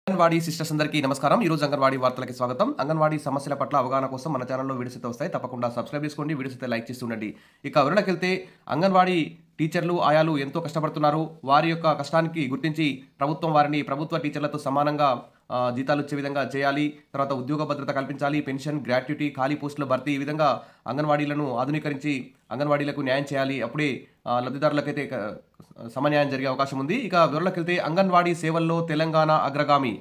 Anganwadi sisters అందరికీ నమస్కారం. ఈరోజు అంగన్వాడీ వార్తలకి స్వాగతం. అంగన్వాడీ సమస్యల పట్ల అవగాహన కోసం మన ఛానల్లో వీడియోస్ అయితే వస్తాయి. తప్పకుండా సబ్స్క్రైబ్ చేసుకోండి. వీడియోస్ అయితే లైక్ చేస్తూ ఉండండి. ఇక వివరణకెళ్తే అంగన్వాడీ టీచర్లు, ఆయాలు ఎంతో కష్టపడుతున్నారు. వారి యొక్క కష్టానికి గుర్తించి ప్రభుత్వం వారిని ప్రభుత్వ టీచర్లతో సమానంగా జీతాలు ఇచ్చే విధంగా చేయాలి. తర్వాత ఉద్యోగ భద్రత కల్పించాలి. పెన్షన్, గ్రాట్యుటీ, ఖాళీ పోస్టుల భర్తీ ఈ విధంగా అంగన్వాడీలను ఆధునీకరించి అంగన్వాడీలకు న్యాయం చేయాలి. అప్పుడే లబ్ధిదారులకైతే సమన్యాయం జరిగే అవకాశం ఉంది. ఇక వివరాలకెళ్తే అంగన్వాడీ సేవల్లో తెలంగాణ అగ్రగామి.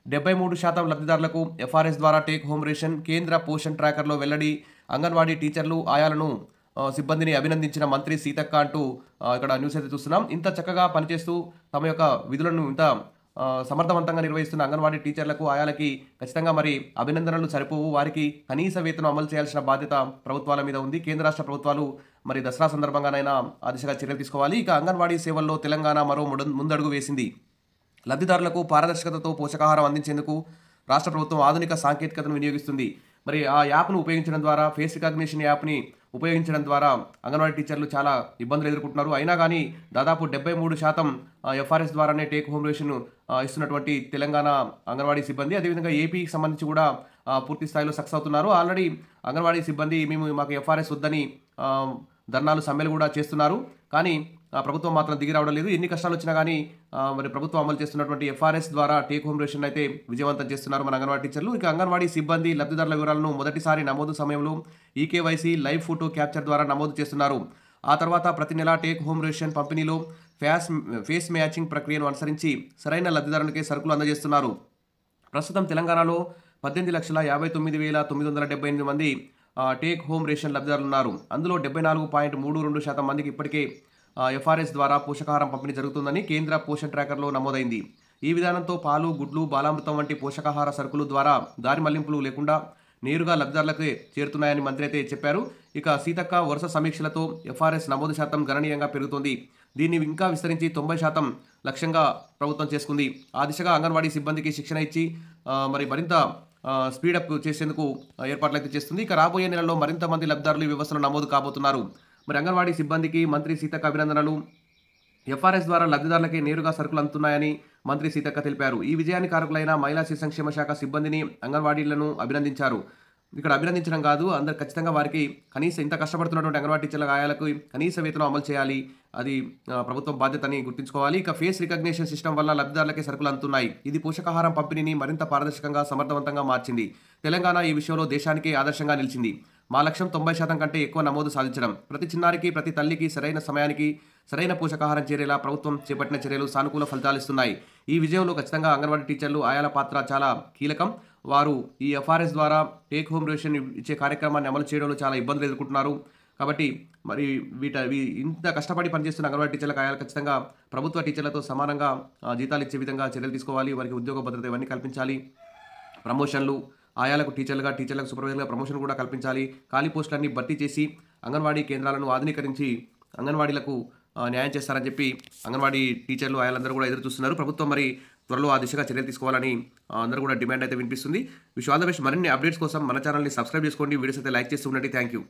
73% లబ్ధిదారులకు ఎఫ్ఆర్ఎస్ ద్వారా టేక్ హోమ్ రేషన్. కేంద్ర పోషణ్ ట్రాకర్లో వెల్లడి. అంగన్వాడీ టీచర్లు, ఆయాలను సిబ్బందిని అభినందించిన మంత్రి సీతక్క అంటూ ఇక్కడ న్యూస్ అయితే చూస్తున్నాం. ఇంత చక్కగా పనిచేస్తూ తమ యొక్క విధులను ఇంత సమర్థవంతంగా నిర్వహిస్తున్న అంగన్వాడీ టీచర్లకు, ఆయాలకి ఖచ్చితంగా మరి అభినందనలు సరిపోవు. వారికి కనీస వేతనం అమలు చేయాల్సిన బాధ్యత ప్రభుత్వాల మీద ఉంది. కేంద్ర రాష్ట్ర ప్రభుత్వాలు మరి దసరా సందర్భంగానైనా ఆ దిశగా చర్యలు తీసుకోవాలి. ఇక అంగన్వాడీ సేవల్లో తెలంగాణ మరో ముందడుగు వేసింది. లబ్ధిదారులకు పారదర్శకతతో పోషకాహారం అందించేందుకు రాష్ట్ర ప్రభుత్వం ఆధునిక సాంకేతికతను వినియోగిస్తుంది. మరి ఆ యాప్ను ఉపయోగించడం ద్వారా, ఫేస్ రికగ్నిషన్ యాప్ని ఉపయోగించడం ద్వారా అంగన్వాడీ టీచర్లు చాలా ఇబ్బందులు ఎదుర్కొంటున్నారు. అయినా కానీ దాదాపు 73% ఎఫ్ఆర్ఎస్ ద్వారానే టేక్ హోమ్ రేషన్ ఇస్తున్నటువంటి తెలంగాణ అంగన్వాడీ సిబ్బంది, అదేవిధంగా ఏపీకి సంబంధించి కూడా పూర్తి స్థాయిలో సక్సెస్ అవుతున్నారు. ఆల్రెడీ అంగన్వాడీ సిబ్బంది మాకు ఎఫ్ఆర్ఎస్ వద్దని ధర్నాలు, సమ్మెలు కూడా చేస్తున్నారు. కానీ ప్రభుత్వం మాత్రం దిగి రావడం లేదు. ఎన్ని కష్టాలు వచ్చినా కానీ మరి ప్రభుత్వం అమలు చేస్తున్నటువంటి ఎఫ్ఆర్ఎస్ ద్వారా టేక్ హోమ్ రేషన్ అయితే విజయవంతం చేస్తున్నారు మన అంగన్వాడీ టీచర్లు. ఇక అంగన్వాడీ సిబ్బంది లబ్ధిదారుల వివరాలను మొదటిసారి నమోదు సమయంలో ఈకేవైసీ లైవ్ ఫోటో క్యాప్చర్ ద్వారా నమోదు చేస్తున్నారు. ఆ తర్వాత ప్రతి నెల టేక్ హోమ్ రేషన్ పంపిణీలో ఫేస్ మ్యాచింగ్ ప్రక్రియను అనుసరించి సరైన లబ్ధిదారునికే సరుకులు అందజేస్తున్నారు. ప్రస్తుతం తెలంగాణలో 18,59,978 మంది టేక్ హోమ్ రేషన్ లబ్ధిదారులు ఉన్నారు. అందులో 74.32% మందికి ఇప్పటికే ఎఫ్ఆర్ఎస్ ద్వారా పోషకాహారం పంపిణీ జరుగుతుందని కేంద్ర పోషణ్ ట్రాకర్లో నమోదైంది. ఈ విధానంతో పాలు, గుడ్లు, బాలామృతం వంటి పోషకాహార సరుకులు ద్వారా దారి మళ్లింపులు లేకుండా నేరుగా లబ్ధిదారులకే చేరుతున్నాయని మంత్రి అయితే చెప్పారు. ఇక సీతక్క వరుస సమీక్షలతో ఎఫ్ఆర్ఎస్ నమోదు శాతం గణనీయంగా పెరుగుతోంది. దీన్ని ఇంకా విస్తరించి 90% లక్ష్యంగా ప్రభుత్వం చేసుకుంది. ఆ దిశగా అంగన్వాడీ సిబ్బందికి శిక్షణ ఇచ్చి మరి మరింత స్పీడప్ చేసేందుకు ఏర్పాట్లు అయితే చేస్తుంది. ఇక రాబోయే నెలలో మరింత మంది లబ్ధిదారులు ఈ వ్యవస్థలో నమోదు కాబోతున్నారు. మరి అంగన్వాడీ సిబ్బందికి మంత్రి సీతక్క అభినందనలు. ఎఫ్ఆర్ఎస్ ద్వారా లబ్ధిదారులకే నేరుగా సరుకులు అందుతున్నాయని మంత్రి సీతక్క తెలిపారు. ఈ విజయానికి కారకులైన మహిళా శిశు సంక్షేమ శాఖ సిబ్బందిని, అంగన్వాడీలను అభినందించారు. ఇక్కడ అభినందించడం కాదు, అందరు ఖచ్చితంగా వారికి కనీస ఇంత కష్టపడుతున్నటువంటి అంగన్వాడీ టీచర్ల, ఆయాలకు కనీస వేతనం అమలు చేయాలి. అది ప్రభుత్వం బాధ్యతని గుర్తుంచుకోవాలి. ఇక ఫేస్ రికగ్నిషన్ సిస్టమ్ వల్ల లబ్ధిదారులకే సరుకులు అందుతున్నాయి. ఇది పోషకాహారం పంపిణీని మరింత పారదర్శకంగా, సమర్థవంతంగా మార్చింది. తెలంగాణ ఈ విషయంలో దేశానికే ఆదర్శంగా నిలిచింది. మా లక్ష్యం 90% కంటే ఎక్కువ నమోదు సాధించడం. ప్రతి చిన్నారికి, ప్రతి తల్లికి సరైన సమయానికి సరైన పోషకాహారం చేరేలా ప్రభుత్వం చేపట్టిన చర్యలు సానుకూల ఫలితాలిస్తున్నాయి. ఈ విజయంలో ఖచ్చితంగా అంగన్వాడీ టీచర్లు, ఆయాల పాత్ర చాలా కీలకం. వారు ఈ ఎఫ్ఆర్ఎస్ ద్వారా టేక్ హోమ్ రేషన్ ఇచ్చే కార్యక్రమాన్ని అమలు చేయడంలో చాలా ఇబ్బందులు ఎదుర్కొంటున్నారు. కాబట్టి మరి ఇంత కష్టపడి పనిచేస్తున్న అంగన్వాడీ టీచర్లకు, ఆయాలు ఖచ్చితంగా ప్రభుత్వ టీచర్లతో సమానంగా జీతాలు ఇచ్చే విధంగా చర్యలు తీసుకోవాలి. వారికి ఉద్యోగ భద్రత ఇవన్నీ కల్పించాలి. ప్రమోషన్లు, ఆయాలకు టీచర్లుగా, టీచర్లకు సూపర్వైజర్గా ప్రమోషన్ కూడా కల్పించాలి. ఖాళీ పోస్టులన్నీ భర్తీ చేసి అంగన్వాడీ కేంద్రాలను ఆధునీకరించి అంగన్వాడీలకు న్యాయం చేస్తారని చెప్పి అంగన్వాడీ టీచర్లు, ఆయాలందరూ కూడా ఎదురు చూస్తున్నారు. ప్రభుత్వం మరి త్వరలో ఆ దిశగా చర్యలు తీసుకోవాలని అందరూ కూడా డిమాండ్ అయితే వినిపిస్తుంది. Wish all the best. మరిన్ని అప్డేట్స్ కోసం మన ఛానల్ని సబ్స్క్రైబ్ చేసుకోండి. వీడియోస్ అయితే లైక్ చేస్తూ ఉండండి. Thank you.